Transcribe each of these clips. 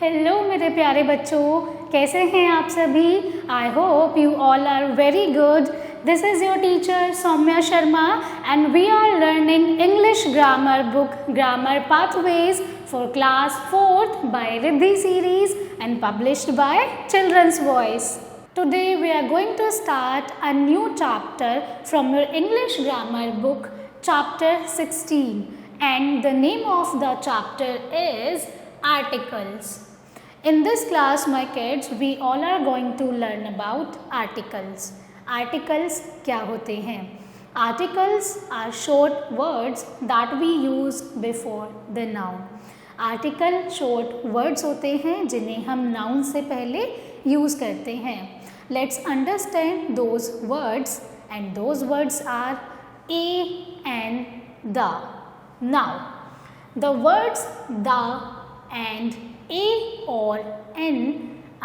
Hello मेरे प्यारे बच्चों, कैसे हैं आप सभी। I hope you all are very good. This is your teacher Saumya Sharma and we are learning English grammar book grammar pathways for class 4th by Riddhi series and published by children's voice. Today we are going to start a new chapter from your English grammar book, chapter 16, and the name of the chapter is articles. In this class, my kids, we all are going to learn about articles. Articles क्या होते हैं? Articles are short words that we use before the noun. Article short words होते हैं जिन्हें हम noun से पहले use करते हैं. Let's understand those words, and those words are a and the. Now, the words the and a or n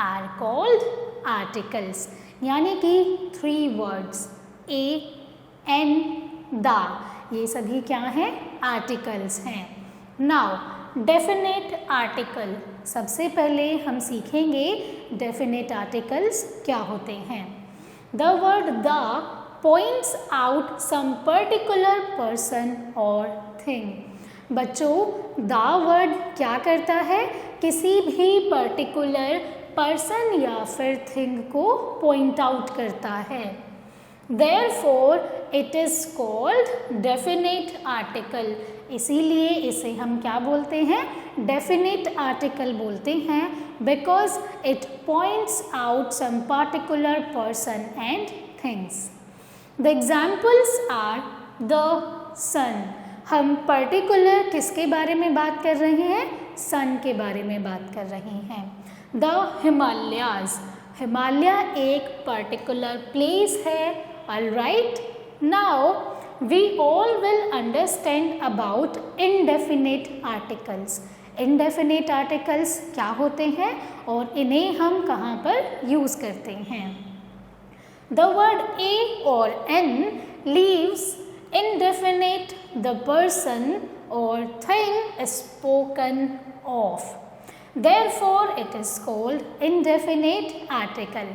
are called articles. यानी कि 3 words a, n, the, ये सभी क्या हैं? Articles हैं. Now, definite article. सबसे पहले हम सीखेंगे definite articles क्या होते हैं. The word the points out some particular person or thing. बच्चों, द वर्ड क्या करता है? किसी भी पर्टिकुलर पर्सन या फिर थिंग को पॉइंट आउट करता है. Therefore, it is called definite article. इसीलिए इसे हम क्या बोलते हैं? Definite article बोलते हैं because it points out some particular person and things. The examples are the sun. हम पर्टिकुलर किसके बारे में बात कर रहे हैं? सन के बारे में बात कर रहे हैं. द हिमालयाज. हिमालय एक पर्टिकुलर प्लेस है. Alright, now we all will understand about indefinite articles. Indefinite articles क्या होते हैं और इन्हें हम कहाँ पर यूज़ करते हैं? द वर्ड ए और an leaves indefinite the person or thing is spoken of. Therefore, it is called indefinite article.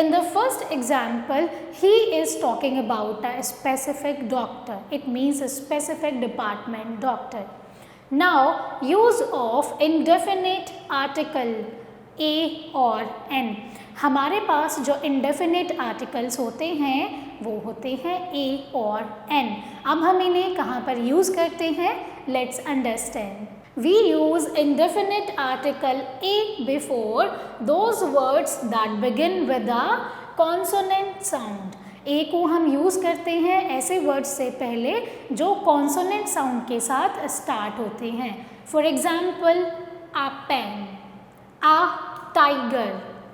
In the first example, he is talking about a specific doctor. It means a specific department doctor. Now, use of indefinite article a or n. हमारे पास जो indefinite articles होते हैं वो होते हैं a और n. अब हम इन्हें कहाँ पर यूज़ करते हैं? Let's understand. We use indefinite article a before those words that begin with a consonant sound. a को हम यूज़ करते हैं ऐसे वर्ड्स से पहले जो कॉन्सोनेंट साउंड के साथ स्टार्ट होते हैं. For example, a pen, a tiger,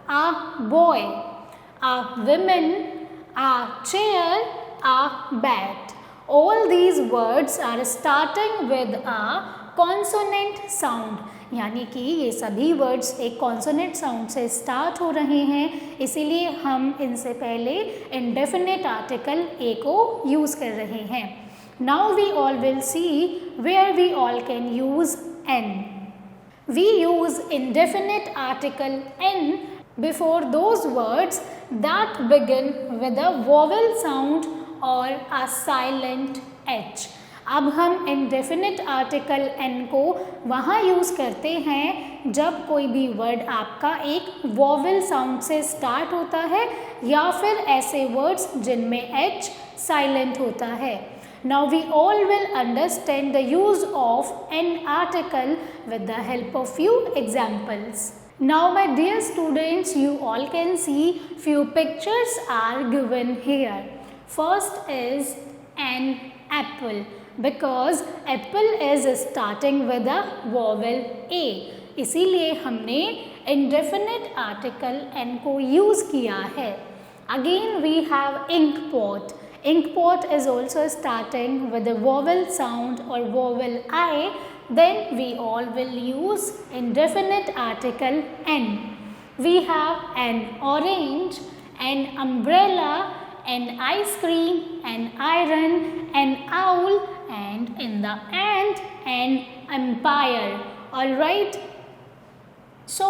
a boy, a woman, a chair, a bat. All these words are starting with a consonant sound. यानी कि ये सभी वर्ड्स एक कॉन्सोनेंट साउंड से स्टार्ट हो रहे हैं, इसीलिए हम इनसे पहले इंडेफिनिट आर्टिकल ए को यूज़ कर रहे हैं. Now we all will see where we all can use an. We use indefinite article n before those words that begin with a vowel sound or a silent h. अब हम indefinite article n को वहाँ use करते हैं जब कोई भी word आपका एक vowel sound से स्टार्ट होता है या फिर ऐसे वर्ड्स जिनमें h साइलेंट होता है. Now we all will understand the use of an article with the help of few examples. Now my dear students, you all can see few pictures are given here. First is an apple because apple is starting with a vowel a. इसीलिए हमने indefinite article n को use किया है. Again we have ink pot. Ink pot is also starting with a vowel sound or vowel I. Then we all will use indefinite article n. We have an orange, an umbrella, an ice cream, an iron, an owl, and in the end, an empire. All right. So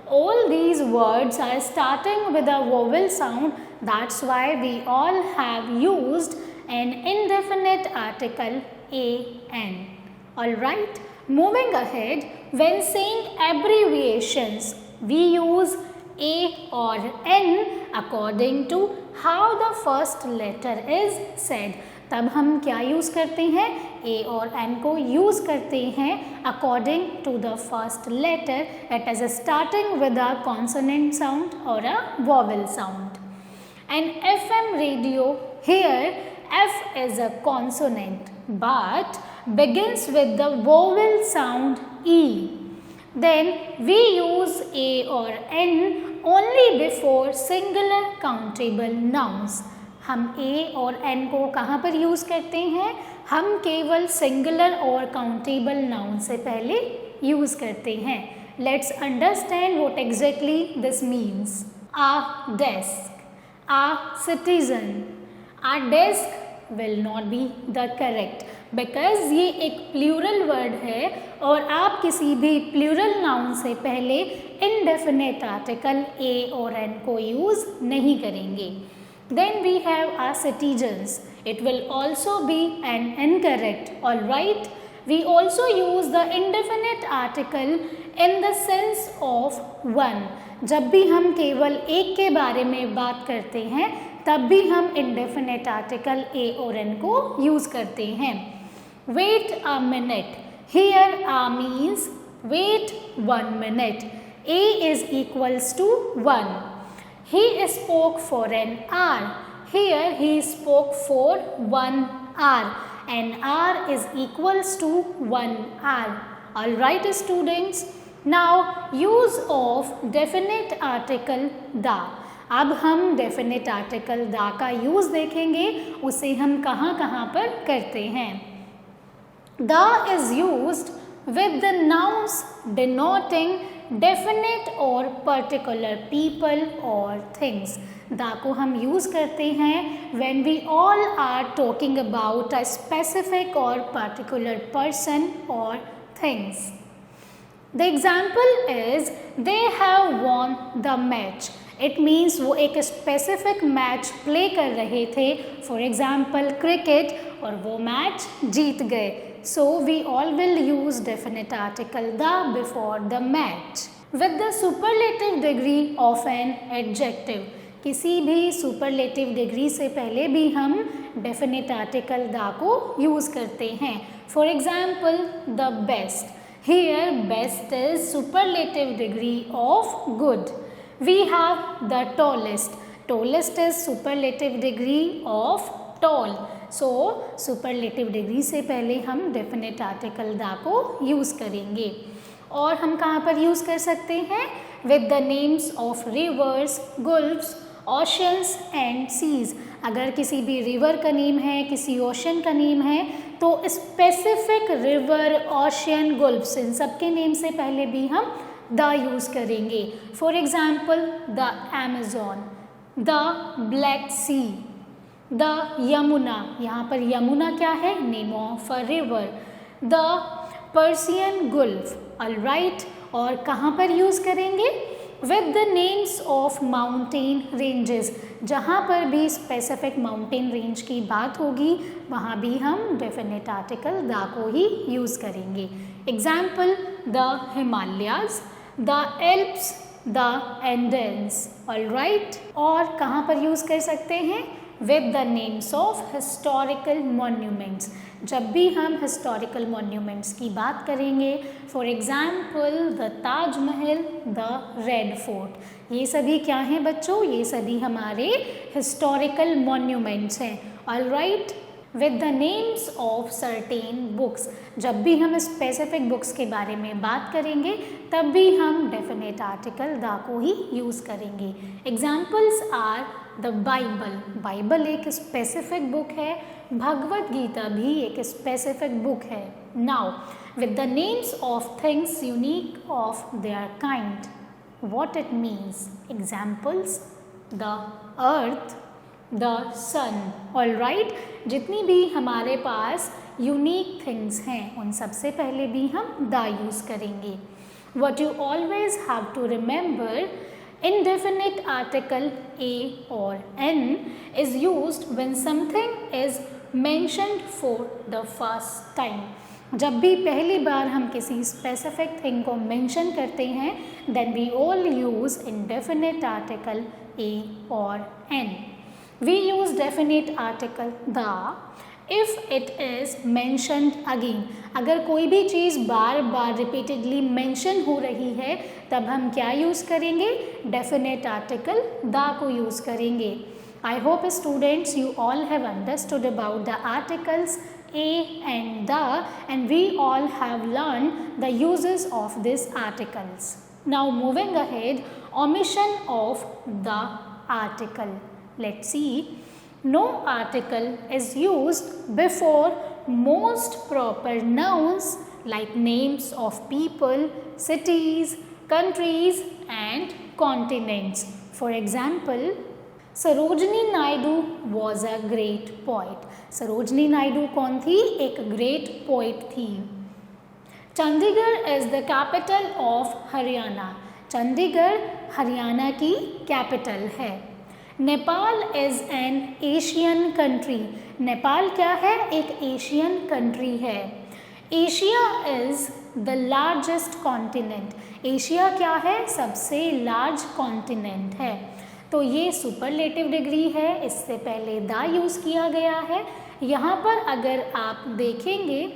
all these words are starting with a vowel sound. That's why we all have used an indefinite article an. Alright, moving ahead, when saying abbreviations, we use a or n according to how the first letter is said. तब हम क्या use करते हैं? ए और N को use करते हैं according to the first letter that is starting with a consonant sound और a vowel sound. An FM radio here F is a consonant but begins with the vowel sound E. Then we use a or n only before singular countable nouns. हम ए और N को कहाँ पर use करते हैं? हम केवल singular और काउंटेबल नाउन से पहले यूज़ करते हैं. Let's understand what exactly this means. A desk, a citizen. A desk will not be the correct because ये एक प्लूरल वर्ड है और आप किसी भी प्लूरल नाउन से पहले इनडेफिनेट आर्टिकल ए और एन को यूज़ नहीं करेंगे. Then we have our citizens. It will also be an incorrect. Alright. We also use the indefinite article in the sense of one. जब भी हम केवल एक के बारे में बात करते हैं तब भी हम indefinite article a और n को use करते हैं. Wait a minute. Here a means wait 1 minute. A is equals to 1. He spoke for an hour. Here he spoke for 1 hour. An hour is equals to 1 hour. Alright students. Now use of definite article the. अब हम definite article the का use देखेंगे. उसे हम कहाँ कहाँ पर करते हैं. The is used with the nouns denoting definite or particular people or things. दा को हम यूज़ करते हैं when we all are talking about a specific or particular person or things. The example is they have won the match. It means वो एक specific match play कर रहे थे. For example cricket और वो match जीत गए. So we all will use definite article the before the match. With the superlative degree of an adjective. किसी भी superlative degree से पहले भी हम definite article the को use करते हैं. For example, the best. Here best is superlative degree of good. We have the tallest. Tallest is superlative degree of tall. So superlative degree से पहले हम definite article the को use करेंगे. और हम कहाँ पर यूज़ कर सकते हैं? With the names of rivers, gulfs, oceans and seas. अगर किसी भी रिवर का नेम है, किसी ओशन का नेम है, तो स्पेसिफिक रिवर, ओशन, गुल्फ्स इन सब के नेम से पहले भी हम द यूज़ करेंगे. For example the Amazon, the ब्लैक सी, द यमुना. यहाँ पर यमुना क्या है? Name of a river. The Persian gulf. Alright. और कहाँ पर यूज़ करेंगे? With the names of mountain ranges. जहाँ पर भी स्पेसिफिक माउंटेन रेंज की बात होगी वहाँ भी हम डेफिनेट आर्टिकल द को ही यूज़ करेंगे. Example the Himalayas, the Alps, the Andes. Alright. और कहाँ पर यूज़ कर सकते हैं? With the names of historical monuments. जब भी हम हिस्टोरिकल मॉन्यूमेंट्स की बात करेंगे, for example the Taj Mahal, the Red Fort. ये सभी क्या हैं बच्चों? ये सभी हमारे हिस्टोरिकल मॉन्यूमेंट्स हैं. Alright. With the names of certain books. जब भी हम स्पेसिफिक बुक्स के बारे में बात करेंगे तब भी हम डेफिनेट आर्टिकल द को ही यूज़ करेंगे. Examples are the Bible. Bible एक स्पेसिफिक बुक है. भगवद गीता भी एक स्पेसिफिक बुक है. Now with the names of things unique of their kind. What it means? Examples the earth, the sun. Alright. जितनी भी हमारे पास यूनिक थिंग्स हैं उन सबसे पहले भी हम द यूज़ करेंगे. What you always have to remember, indefinite article a or n is used when something is mentioned for the first time. जब भी पहली बार हम किसी स्पेसिफिक थिंग को मेंशन करते हैं, then we all use indefinite article a or n. We use definite article the if it is mentioned again. अगर कोई भी चीज़ बार बार रिपीटेडली मेंशन हो रही है तब हम क्या यूज़ करेंगे? डेफिनेट आर्टिकल द को यूज़ करेंगे. I hope students you all have understood about the articles a and the, and we all have learned the uses of these articles. Now moving ahead, omission of the article. Let's see. No article is used before most proper nouns like names of people, cities, countries and continents. For example, Sarojini Naidu was a great poet. Sarojini Naidu कौन थी? एक great poet थी. Chandigarh is the capital of Haryana. Chandigarh Haryana की capital है. Nepal is an Asian country. Nepal क्या है? एक Asian country है. Asia is the largest continent. Asia क्या है? सबसे लार्ज कॉन्टिनेंट है. तो ये सुपरलेटिव डिग्री है, इससे पहले द यूज़ किया गया है. यहाँ पर अगर आप देखेंगे,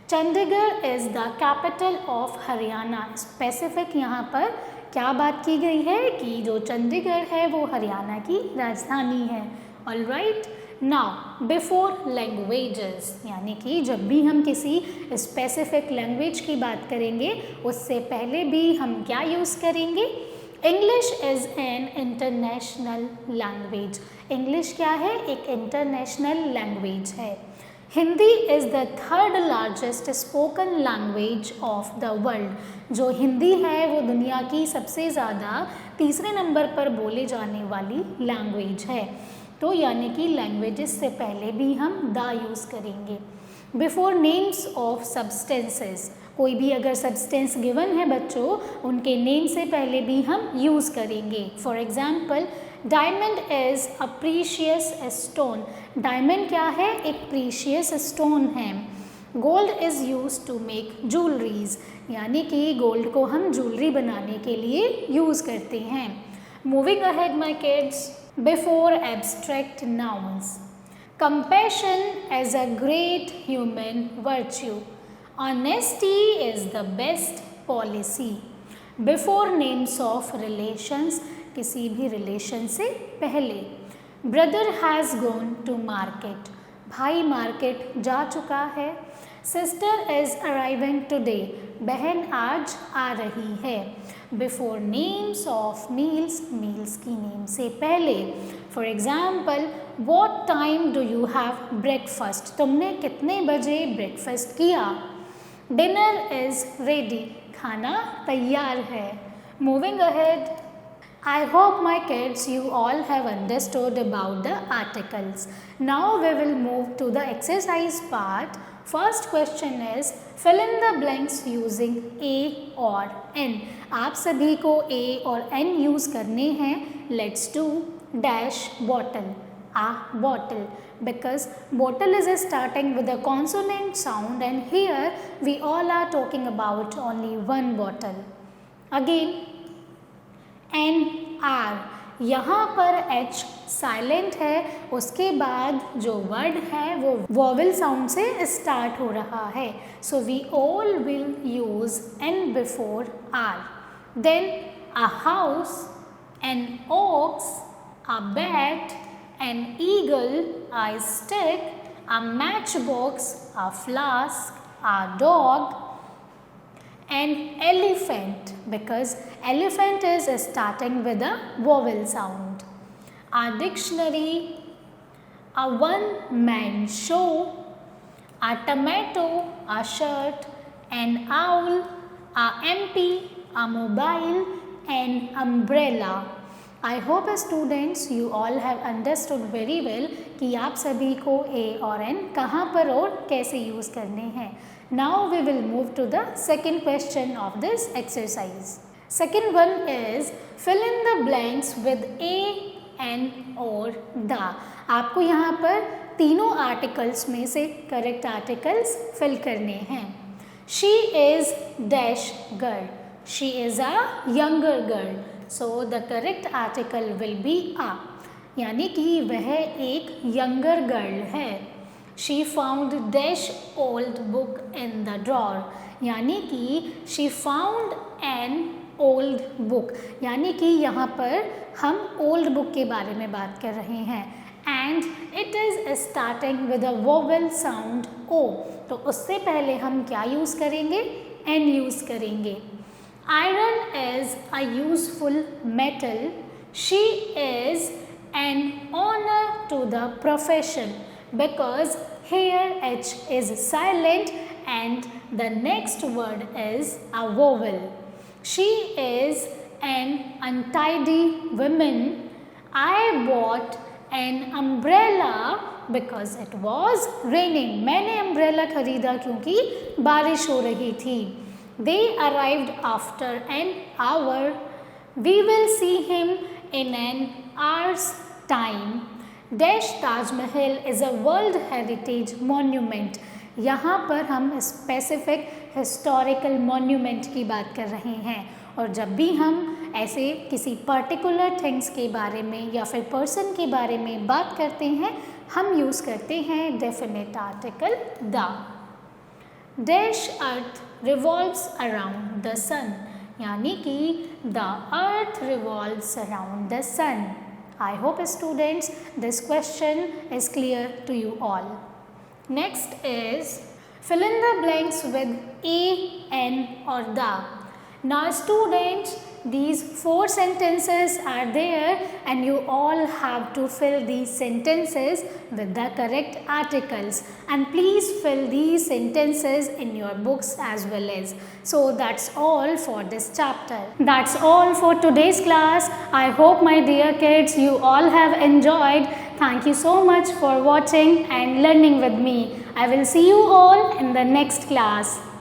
Chandigarh is the capital of Haryana. Specific यहाँ पर क्या बात की गई है कि जो चंडीगढ़ है वो हरियाणा की राजधानी है. All right. Now before languages, यानी कि जब भी हम किसी स्पेसिफिक लैंग्वेज की बात करेंगे उससे पहले भी हम क्या यूज़ करेंगे? English is an international language. English क्या है? एक इंटरनेशनल लैंग्वेज है. Hindi is the third largest spoken language of the world. जो हिंदी है वो दुनिया की सबसे ज़्यादा तीसरे नंबर पर बोले जाने वाली लैंग्वेज है. तो यानी कि लैंग्वेजेस से पहले भी हम द यूज़ करेंगे. बिफोर नेम्स ऑफ सब्सटेंसेस, कोई भी अगर सब्सटेंस गिवन है बच्चों, उनके नेम से पहले भी हम यूज़ करेंगे. For example, diamond is a precious stone. Diamond क्या है? एक प्रीशियस स्टोन है. Gold is use to make jewelleries, यानी कि गोल्ड को हम ज्वेलरी बनाने के लिए यूज़ करते हैं. Moving ahead my kids, before abstract nouns, compassion is a great human virtue. Honesty is the best policy. Before names of relations, किसी भी रिलेशन से पहले. Brother has gone to market. भाई मार्केट जा चुका है. Sister is arriving today. बहन आज आ रही है. Before names of meals, meals की नेम से पहले. For example, what time do you have breakfast? तुमने कितने बजे ब्रेकफास्ट किया? Dinner is ready. खाना तैयार है. Moving ahead, I hope my kids you all have understood about the articles. Now we will move to the exercise part. First question is fill in the blanks using a or n. आप सभी को a और n use करने हैं. Let's do dash bottle. A bottle, because bottle is starting with a consonant sound and here we all are talking about only one bottle. Again n r, यहाँ पर h silent है, उसके बाद जो word है वो वॉवल साउंड से start हो रहा है. So we all will use n before r. Then a house, an ox, a bat, an eagle, a stick, a matchbox, a flask, a dog, an elephant, because elephant is starting with a vowel sound. A dictionary, a one-man show, a tomato, a shirt, an owl, a MP, a mobile, an umbrella. I hope students you all have understood very well कि आप सभी को a और n कहाँ पर और कैसे use करने हैं. Now we will move to the second question of this exercise. Second one is fill in the blanks with a, an और the. आपको यहाँ पर तीनों आर्टिकल्स में से करेक्ट आर्टिकल्स फिल करने हैं. She is dash girl. She is a younger girl. So the correct article will be a. यानी कि वह एक younger girl है. She found dash old book in the drawer. यानी कि she found an old book. यानी कि यहाँ पर हम old book के बारे में बात कर रहे हैं. And it is starting with a vowel sound O. तो उससे पहले हम क्या यूज़ करेंगे? N यूज़ करेंगे. Iron is a useful metal. She is an honor to the profession. Because here H is silent and the next word is a vowel. She is an untidy woman. I bought an umbrella because it was raining. मैंने umbrella खरीदा क्योंकि बारिश हो रही थी. They arrived after an hour. We will see him in an hour's time. Dash Taj Mahal is a World Heritage Monument. यहाँ पर हम स्पेसिफिक हिस्टोरिकल मॉन्यूमेंट की बात कर रहे हैं और जब भी हम ऐसे किसी पर्टिकुलर थिंग्स के बारे में या फिर पर्सन के बारे में बात करते हैं हम यूज़ करते हैं definite article the. Dash earth revolves around the sun. यानी कि the earth revolves around the sun. I hope students this question is clear to you all. Next is fill in the blanks with a, an or the. Now students, these 4 sentences are there and you all have to fill these sentences with the correct articles, and please fill these sentences in your books as well as. So that's all for this chapter. That's all for today's class. I hope my dear kids you all have enjoyed. Thank you so much for watching and learning with me. I will see you all in the next class.